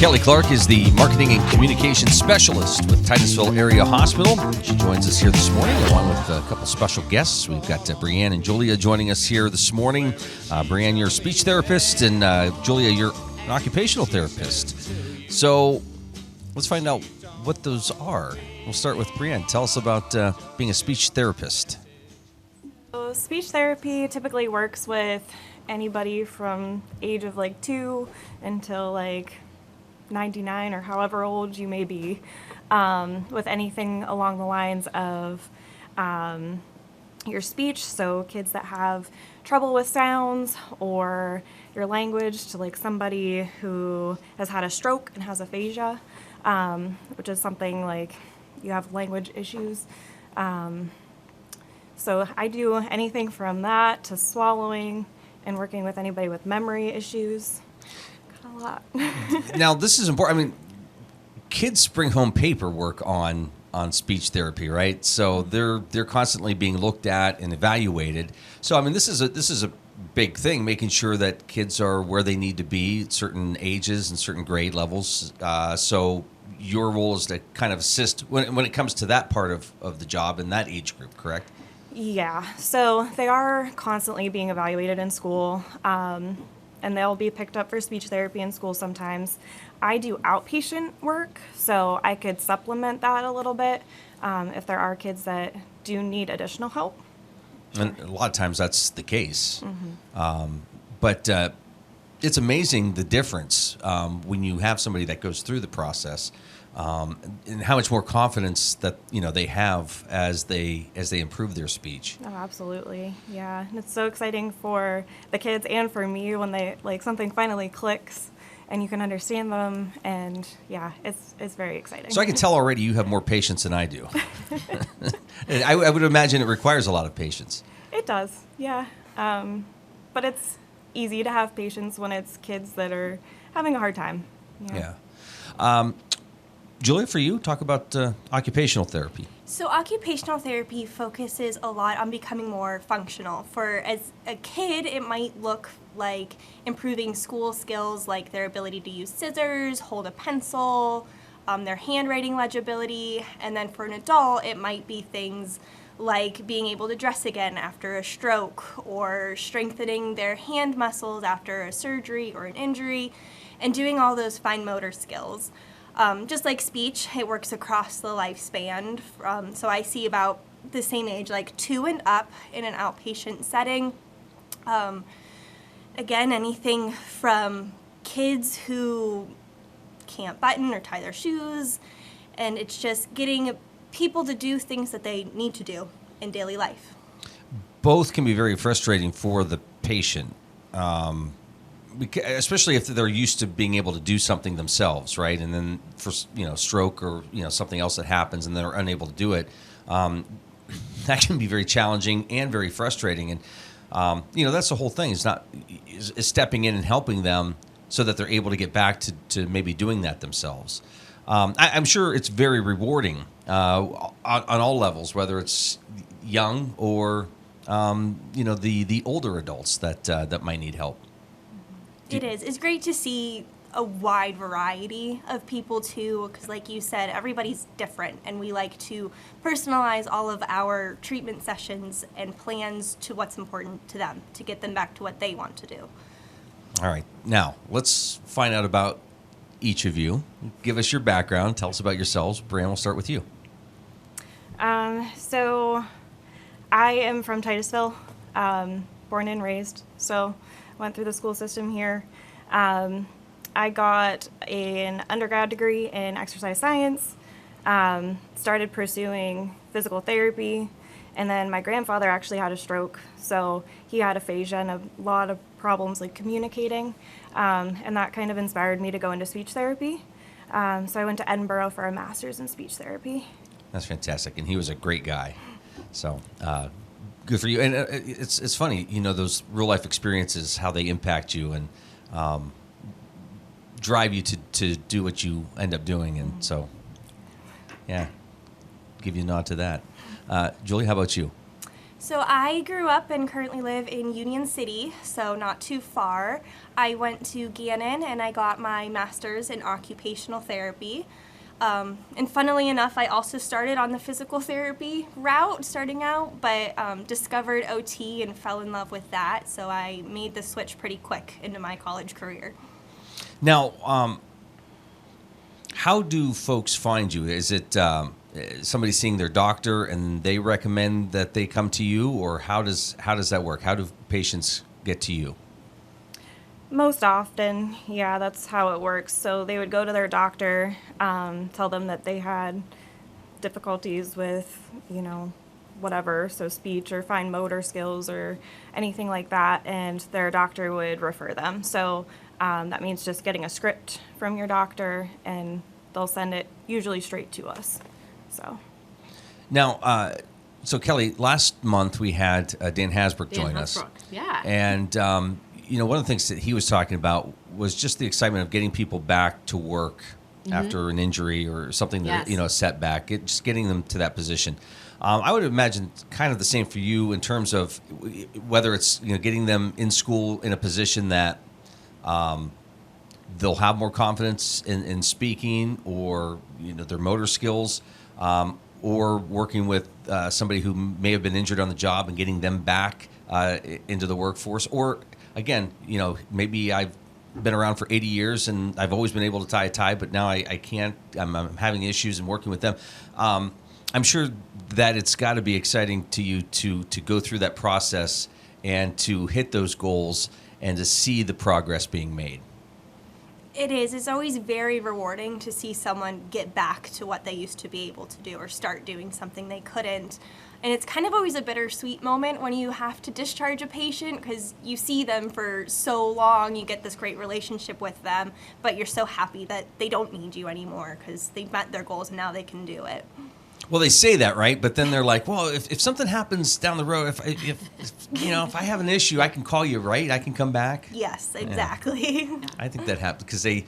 Kelly Clark is the Marketing and Communications Specialist with Titusville Area Hospital. She joins us here this morning along with a couple special guests. We've got Brianne and Julia joining us here this morning. Brianne, you're a speech therapist, and Julia, you're an occupational therapist. So let's find out what those are. We'll start with Brianne. Tell us about being a speech therapist. So speech therapy typically works with anybody from age of 2 until 99 or however old you may be, with anything along the lines of your speech, so kids that have trouble with sounds, or your language to somebody who has had a stroke and has aphasia, which is something you have language issues. So I do anything from that to swallowing and working with anybody with memory issues. A lot. Now, this is important. I mean, kids bring home paperwork on speech therapy, right? So they're constantly being looked at and evaluated. So I mean, this is a big thing, making sure that kids are where they need to be at certain ages and certain grade levels. So your role is to kind of assist when it comes to that part of the job in that age group, correct? Yeah. So they are constantly being evaluated in school. And they'll be picked up for speech therapy in school sometimes. I do outpatient work, so I could supplement that a little bit if there are kids that do need additional help. And a lot of times that's the case. Mm-hmm. But it's amazing the difference when you have somebody that goes through the process and how much more confidence that they have as they improve their speech. Oh, absolutely. Yeah. And it's so exciting for the kids and for me when they something finally clicks and you can understand them, and yeah, it's very exciting. So I can tell already you have more patience than I do. I would imagine it requires a lot of patience. It does, yeah. But it's easy to have patience when it's kids that are having a hard time. Yeah. Julia, for you, talk about occupational therapy. So occupational therapy focuses a lot on becoming more functional. As a kid, it might look like improving school skills, like their ability to use scissors, hold a pencil, their handwriting legibility. And then for an adult, it might be things like being able to dress again after a stroke, or strengthening their hand muscles after a surgery or an injury, and doing all those fine motor skills. Just like speech, it works across the lifespan. So I see about the same age, 2 and up, in an outpatient setting. Again, anything from kids who can't button or tie their shoes, and it's just getting people to do things that they need to do in daily life. Both can be very frustrating for the patient. Especially if they're used to being able to do something themselves, right? And then for stroke or something else that happens and they're unable to do it, that can be very challenging and very frustrating. And that's the whole thing. Is stepping in and helping them so that they're able to get back to maybe doing that themselves. I'm sure it's very rewarding on all levels, whether it's young or the older adults that might need help. It is. It's great to see a wide variety of people, too, because like you said, everybody's different, and we like to personalize all of our treatment sessions and plans to what's important to them, to get them back to what they want to do. All right. Now, let's find out about each of you. Give us your background. Tell us about yourselves. Brianne, we'll start with you. So I am from Titusville, born and raised, so went through the school system here. I got an undergrad degree in exercise science, started pursuing physical therapy, and then my grandfather actually had a stroke, so he had aphasia and a lot of problems communicating, and that kind of inspired me to go into speech therapy. So I went to Edinburgh for a master's in speech therapy. That's fantastic, and he was a great guy. So good for you. And it's funny, those real life experiences, how they impact you and drive you to do what you end up doing. And so, yeah, give you a nod to that. Julie, how about you? So I grew up and currently live in Union City, so not too far. I went to Gannon and I got my master's in occupational therapy. And funnily enough, I also started on the physical therapy route starting out, but discovered OT and fell in love with that. So I made the switch pretty quick into my college career. Now, how do folks find you? Is it somebody seeing their doctor and they recommend that they come to you, or how does that work? How do patients get to you? Most often, yeah, that's how it works. So they would go to their doctor, tell them that they had difficulties with, whatever, so speech or fine motor skills or anything like that, and their doctor would refer them. So that means just getting a script from your doctor, and they'll send it usually straight to us. So now, so Kelly, last month we had Dan Hasbrook join us. Yeah. And, one of the things that he was talking about was just the excitement of getting people back to work after an injury or something that, Yes. a setback, just getting them to that position. I would imagine kind of the same for you in terms of whether it's, getting them in school in a position that they'll have more confidence in speaking, or, their motor skills, or working with somebody who may have been injured on the job and getting them back into the workforce. Or, again, maybe I've been around for 80 years and I've always been able to tie a tie, but now I can't. I'm having issues and working with them. I'm sure that it's got to be exciting to you to go through that process and to hit those goals and to see the progress being made. It is. It's always very rewarding to see someone get back to what they used to be able to do or start doing something they couldn't. And it's kind of always a bittersweet moment when you have to discharge a patient, because you see them for so long, you get this great relationship with them, but you're so happy that they don't need you anymore because they've met their goals and now they can do it. Well, they say that, right? But then they're like, well, if something happens down the road, if I have an issue, I can call you, right? I can come back. Yes, exactly. Yeah. I think that happens because you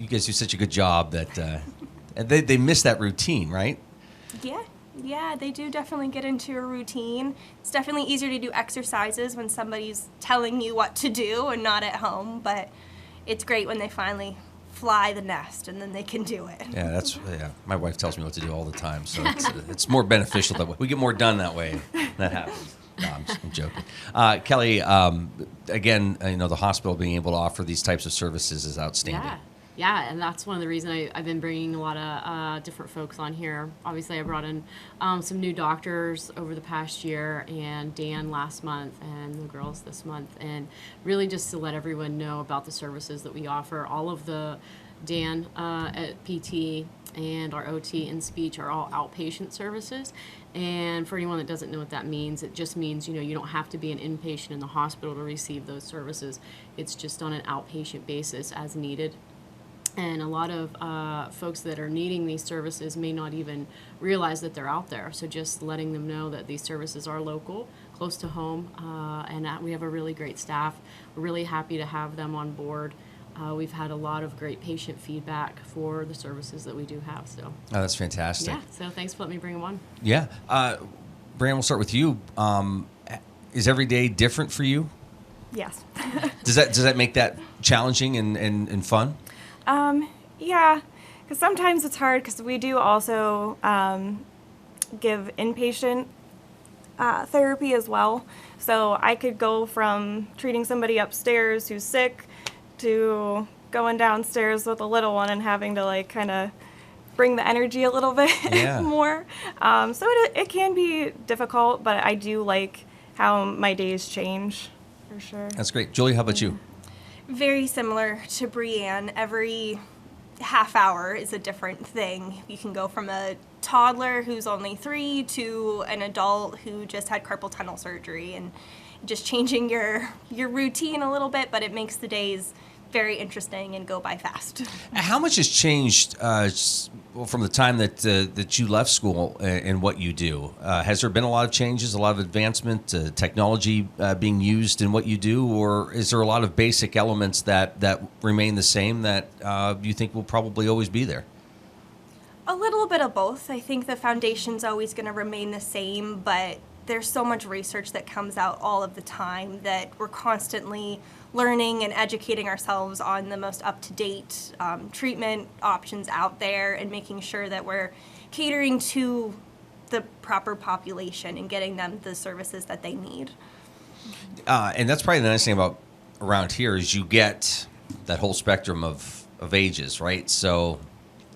guys do such a good job that they miss that routine, right? Yeah, they do definitely get into a routine. It's definitely easier to do exercises when somebody's telling you what to do and not at home, but it's great when they finally fly the nest and then they can do it. Yeah, my wife tells me what to do all the time, so it's more beneficial that way. We get more done that way. That happens. No, I'm joking. Kelly, again, the hospital being able to offer these types of services is outstanding. Yeah, and that's one of the reasons I've been bringing a lot of different folks on here. Obviously, I brought in some new doctors over the past year, and Dan last month, and the girls this month, and really just to let everyone know about the services that we offer. All of the Dan at PT and our OT and speech are all outpatient services. And for anyone that doesn't know what that means, it just means, you don't have to be an inpatient in the hospital to receive those services. It's just on an outpatient basis as needed. And a lot of folks that are needing these services may not even realize that they're out there. So just letting them know that these services are local, close to home, and we have a really great staff. We're really happy to have them on board. We've had a lot of great patient feedback for the services that we do have. So that's fantastic. Yeah, so thanks for letting me bring them on. Yeah. Brianne, we'll start with you. Is every day different for you? yes. Does that make that challenging and fun? Yeah, because sometimes it's hard because we do also give inpatient therapy as well. So I could go from treating somebody upstairs who's sick to going downstairs with a little one and having to kind of bring the energy a little bit more. So it can be difficult, but I do like how my days change for sure. That's great. Julie, how about you? Very similar to Brianne. Every half hour is a different thing. You can go from a toddler who's only 3 to an adult who just had carpal tunnel surgery, and just changing your routine a little bit, but it makes the days very interesting and go by fast. How much has changed from the time that you left school and what you do? Has there been a lot of changes, a lot of advancement, technology being used in what you do, or is there a lot of basic elements that remain the same that you think will probably always be there? A little bit of both. I think the foundation's always going to remain the same, but there's so much research that comes out all of the time that we're constantly learning and educating ourselves on the most up-to-date treatment options out there and making sure that we're catering to the proper population and getting them the services that they need. And that's probably the nice thing about around here is you get that whole spectrum of ages, right? So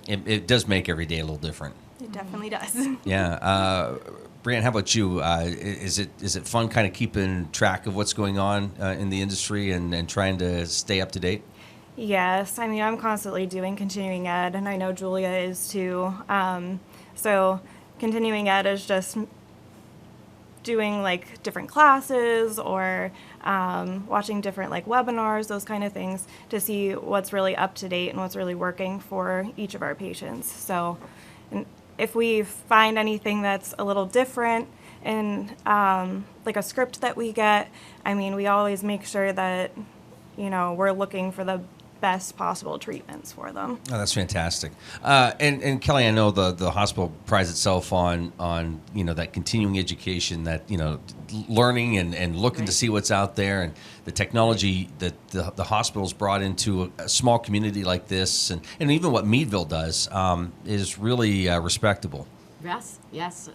it does make every day a little different. It definitely does. Yeah. Brianne, how about you? Is it fun kind of keeping track of what's going on in the industry and trying to stay up to date? Yes, I mean, I'm constantly doing continuing ed, and I know Julia is too. So continuing ed is just doing like different classes or watching different like webinars, those kind of things, to see what's really up to date and what's really working for each of our patients. So and if we find anything that's a little different in like a script that we get, I mean, we always make sure that, you know, we're looking for the best possible treatments for them. Oh, that's fantastic. And Kelly, I know the hospital prides itself on you know, that continuing education, that, you know, learning and looking to see what's out there, and the technology that the hospital's brought into a small community like this, and even what Meadville does is really respectable. Yes.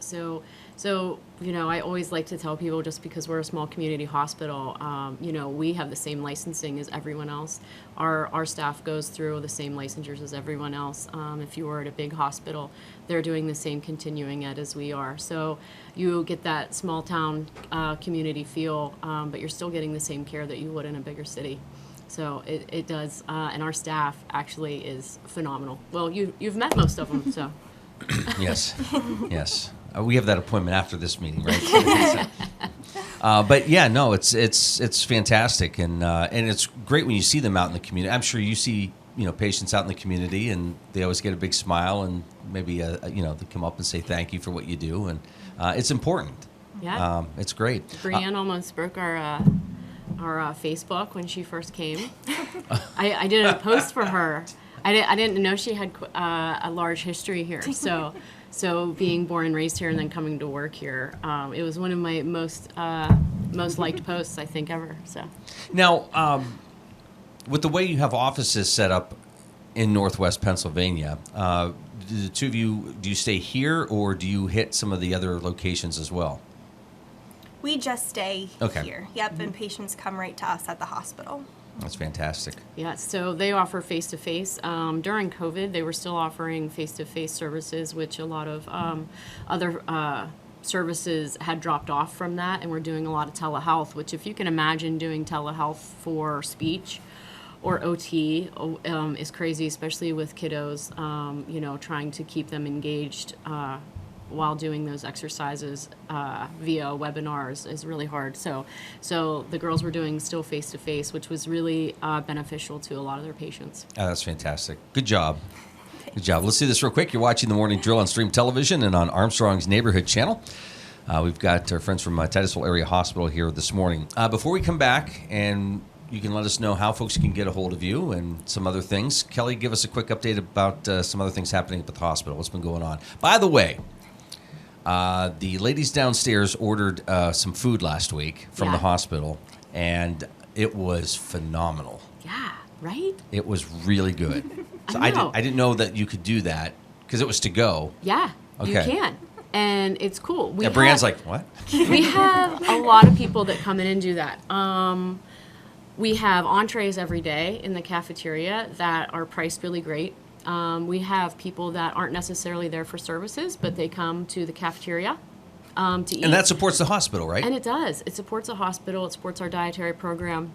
So, you know, I always like to tell people, just because we're a small community hospital, you know, we have the same licensing as everyone else. Our staff goes through the same licensures as everyone else. If you were at a big hospital, they're doing the same continuing ed as we are. So you get that small town community feel, but you're still getting the same care that you would in a bigger city. So it does, and our staff actually is phenomenal. Well, you've met most of them, so. Yes. We have that appointment after this meeting, right? But yeah, no, it's fantastic, and it's great when you see them out in the community. I'm sure you see, you know, patients out in the community, and they always get a big smile, and maybe you know, they come up and say thank you for what you do, and it's important. Yeah. It's great. Brianne almost broke our Facebook when she first came. I did a post for her. I didn't know she had a large history here. So being born and raised here and then coming to work here, it was one of my most liked posts, I think, ever. So now, with the way you have offices set up in Northwest Pennsylvania, do the two of you, do you stay here, or do you hit some of the other locations as well? We just stay Okay. here. Yep, and patients come right to us at the hospital. That's fantastic. yeah, so they offer face-to-face. During COVID, they were still offering face-to-face services, which a lot of other services had dropped off from that, and we're doing a lot of telehealth, which, if you can imagine doing telehealth for speech or OT, is crazy, especially with kiddos, you know, trying to keep them engaged while doing those exercises via webinars is really hard. So the girls were doing still face-to-face, which was really beneficial to a lot of their patients. Oh, that's fantastic. Good job. Good job. Let's do this real quick. You're watching The Morning Drill on Stream Television and on Armstrong's Neighborhood Channel. We've got our friends from Titusville Area Hospital here this morning. Before we come back, and you can let us know how folks can get a hold of you and some other things, Kelly, give us a quick update about some other things happening at the hospital. What's been going on? By the way, the ladies downstairs ordered some food last week from the hospital, and it was phenomenal. Yeah, right? It was really good. So I didn't know that you could do that because it was to go. Yeah, Okay. you can. And it's cool. Brianne's like, what? We have a lot of people that come in and do that. We have entrees every day in the cafeteria that are priced really great. We have people that aren't necessarily there for services, but they come to the cafeteria to eat. And that supports the hospital, right? And it does. It supports a hospital. It supports our dietary program.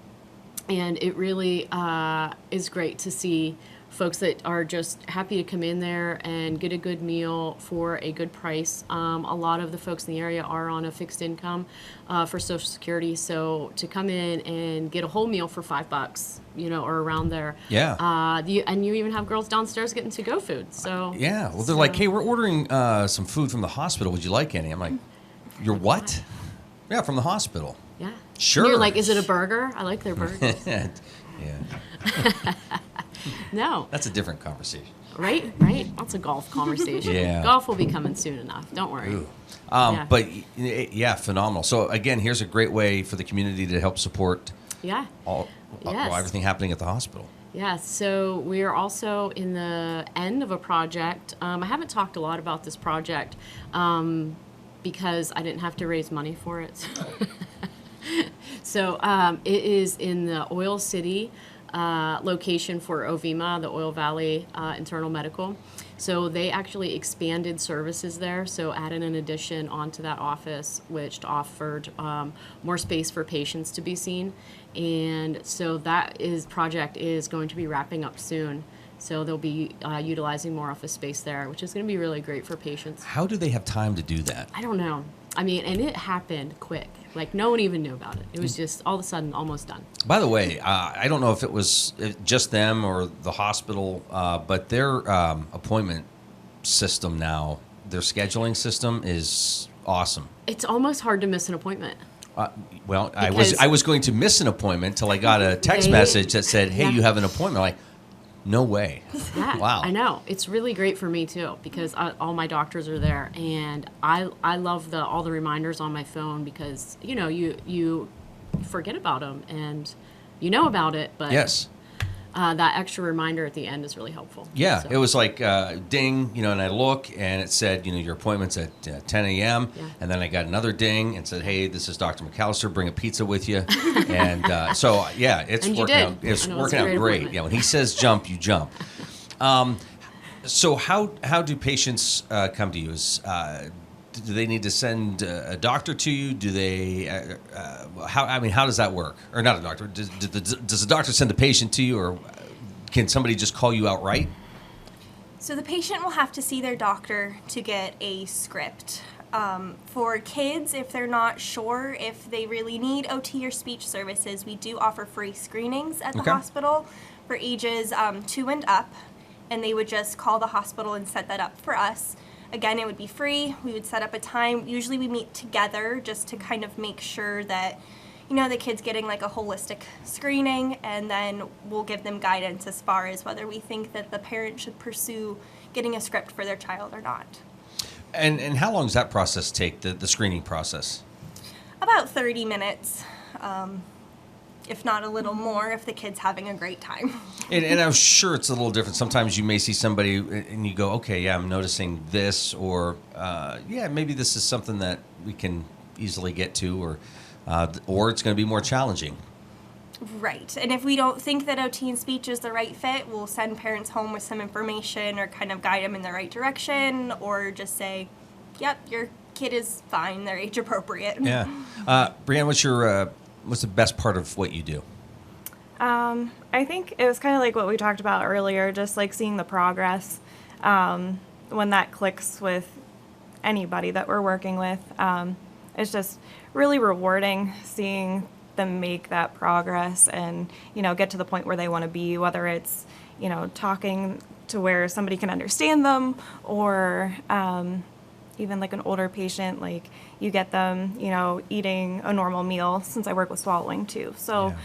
And it really is great to see folks that are just happy to come in there and get a good meal for a good price. A lot of the folks in the area are on a fixed income for Social Security, so to come in and get a whole meal for $5, you know, or around there. Yeah. And you even have girls downstairs getting to-go food. So yeah. Well, they're like, hey, we're ordering some food from the hospital. Would you like any? I'm like, you're what? Yeah, from the hospital. Yeah. Sure. And you're like, is it a burger? I like their burgers. Yeah. No. That's a different conversation. Right. Lots of golf conversation. Yeah. Golf will be coming soon enough. Don't worry. Ooh. Yeah. But yeah, phenomenal. So again, here's a great way for the community to help support Yeah. Yes. everything happening at the hospital. Yeah, so we are also in the end of a project. I haven't talked a lot about this project because I didn't have to raise money for it. So it is in the Oil City location for OVIMA, the Oil Valley Internal Medical. So they actually expanded services there, so added an addition onto that office, which offered more space for patients to be seen. And so that project is going to be wrapping up soon. So they'll be utilizing more office space there, which is going to be really great for patients. How do they have time to do that? I don't know. I mean, and it happened quick. Like, no one even knew about it. It was just all of a sudden almost done. By the way, I don't know if it was just them or the hospital, but their appointment system now, their scheduling system is awesome. It's almost hard to miss an appointment. Well, I was going to miss an appointment till I got a text message that said, "Hey, you have an appointment." I'm like, no way. Yeah, Wow. I know. It's really great for me too because all my doctors are there, and I love all the reminders on my phone because you forget about them and you know about it, but Yes. That extra reminder at the end is really helpful. Yeah, So, it was like ding, and I look and it said, your appointment's at 10 a.m. Yeah. And then I got another ding and said, hey, this is Dr. McAllister, bring a pizza with you. And so, yeah, it's And you working did. out. It's And it was working a out great great. appointment. Yeah, when he says jump, you jump. So how do patients come to you? Do they need to send a doctor to you? Do they? How does that work? Or not a doctor? Does the doctor send the patient to you, or can somebody just call you outright? So the patient will have to see their doctor to get a script. For kids, if they're not sure if they really need OT or speech services, we do offer free screenings at the Okay. hospital for ages 2 and up, and they would just call the hospital and set that up for us. Again, it would be free. We would set up a time. Usually we meet together just to kind of make sure that, the kid's getting like a holistic screening, and then we'll give them guidance as far as whether we think that the parent should pursue getting a script for their child or not. And how long does that process take, the screening process? About 30 minutes, if not a little more, if the kid's having a great time. And I'm sure it's a little different. Sometimes you may see somebody and you go, okay, yeah, I'm noticing this, or yeah, maybe this is something that we can easily get to, or it's going to be more challenging. Right. And if we don't think that OT and speech is the right fit, we'll send parents home with some information or kind of guide them in the right direction, or just say, yep, your kid is fine, they're age appropriate. Yeah. Brianne, what's the best part of what you do? I think it was kind of like what we talked about earlier, just like seeing the progress when that clicks with anybody that we're working with. It's just really rewarding seeing them make that progress and, get to the point where they want to be, whether it's, talking to where somebody can understand them, or even like an older patient, like you get them, eating a normal meal, since I work with swallowing too. So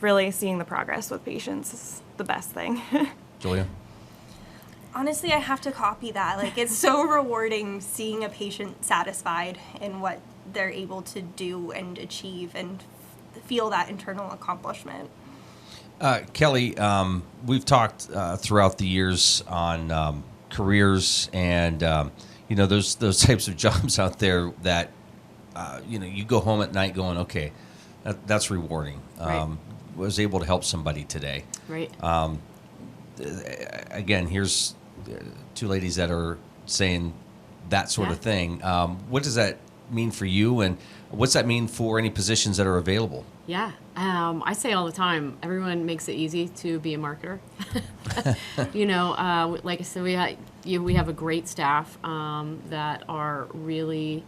really seeing the progress with patients is the best thing. Julia? Honestly, I have to copy that. Like, it's so rewarding seeing a patient satisfied in what they're able to do and achieve and feel that internal accomplishment. Kelly, we've talked throughout the years on careers and, those types of jobs out there that, you go home at night going, okay, that's rewarding. Right. Was able to help somebody today. Right. Again, here's two ladies that are saying that sort of thing. What does that mean for you, and what's that mean for any positions that are available? Yeah, I say all the time, everyone makes it easy to be a marketer. Like I said, we have a great staff that are really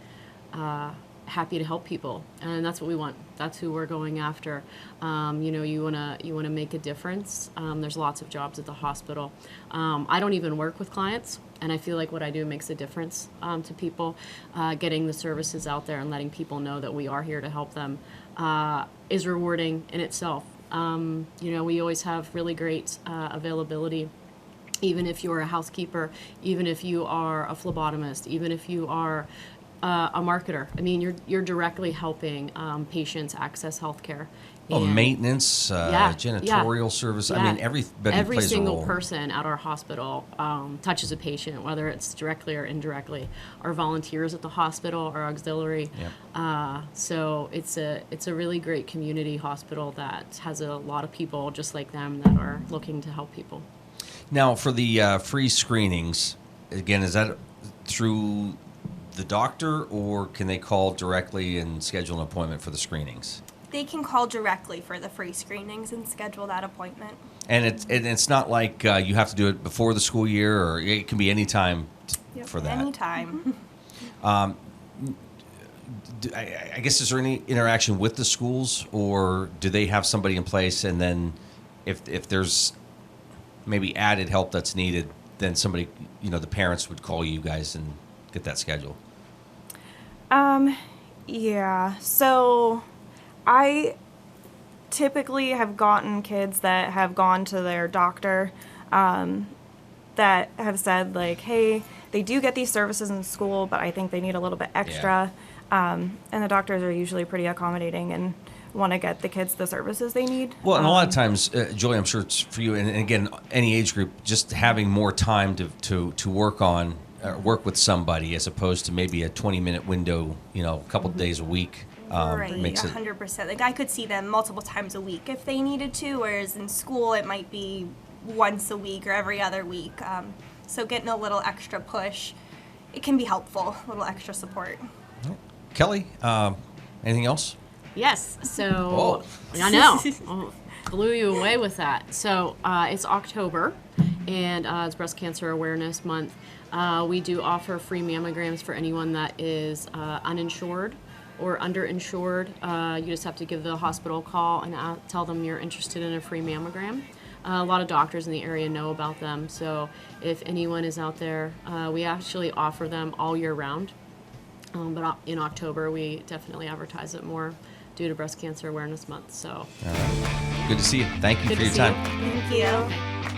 happy to help people, and that's what we want. That's who we're going after. You wanna make a difference. There's lots of jobs at the hospital. I don't even work with clients, and I feel like what I do makes a difference to people. Getting the services out there and letting people know that we are here to help them is rewarding in itself. We always have really great availability. Even if you're a housekeeper, even if you are a phlebotomist, even if you are a marketer. I mean, you're directly helping patients access healthcare. Well, And maintenance, janitorial service. I mean, everybody every plays a single role. person at our hospital touches a patient, whether it's directly or indirectly. Our volunteers at the hospital, our auxiliary. Yep. So it's a really great community hospital that has a lot of people just like them that are looking to help people. Now, for the free screenings, again, is that through the doctor, or can they call directly and schedule an appointment for the screenings? They can call directly for the free screenings and schedule that appointment. And it's not like you have to do it before the school year, or it can be any time for that. Anytime. I guess, is there any interaction with the schools, or do they have somebody in place, and then if there's maybe added help that's needed, then somebody, the parents would call you guys and get that scheduled? Yeah. So I typically have gotten kids that have gone to their doctor that have said, like, hey, they do get these services in school, but I think they need a little bit extra. And the doctors are usually pretty accommodating and want to get the kids the services they need. Well, and a lot of times, Julie, I'm sure it's for you, and again, any age group, just having more time to work on, work with somebody, as opposed to maybe a 20-minute window, a couple of days a week. Right, Makes it 100%. Like, I could see them multiple times a week if they needed to, whereas in school it might be once a week or every other week. So getting a little extra push, it can be helpful, a little extra support. Kelly, anything else? Yes. So I know. Blew you away with that. So it's October, and it's Breast Cancer Awareness Month. We do offer free mammograms for anyone that is uninsured or underinsured. You just have to give the hospital a call and tell them you're interested in a free mammogram. A lot of doctors in the area know about them, so if anyone is out there, we actually offer them all year round. But in October, we definitely advertise it more due to Breast Cancer Awareness Month. So, All right. Good to see you. Thank you Good for to your see time. Thank you.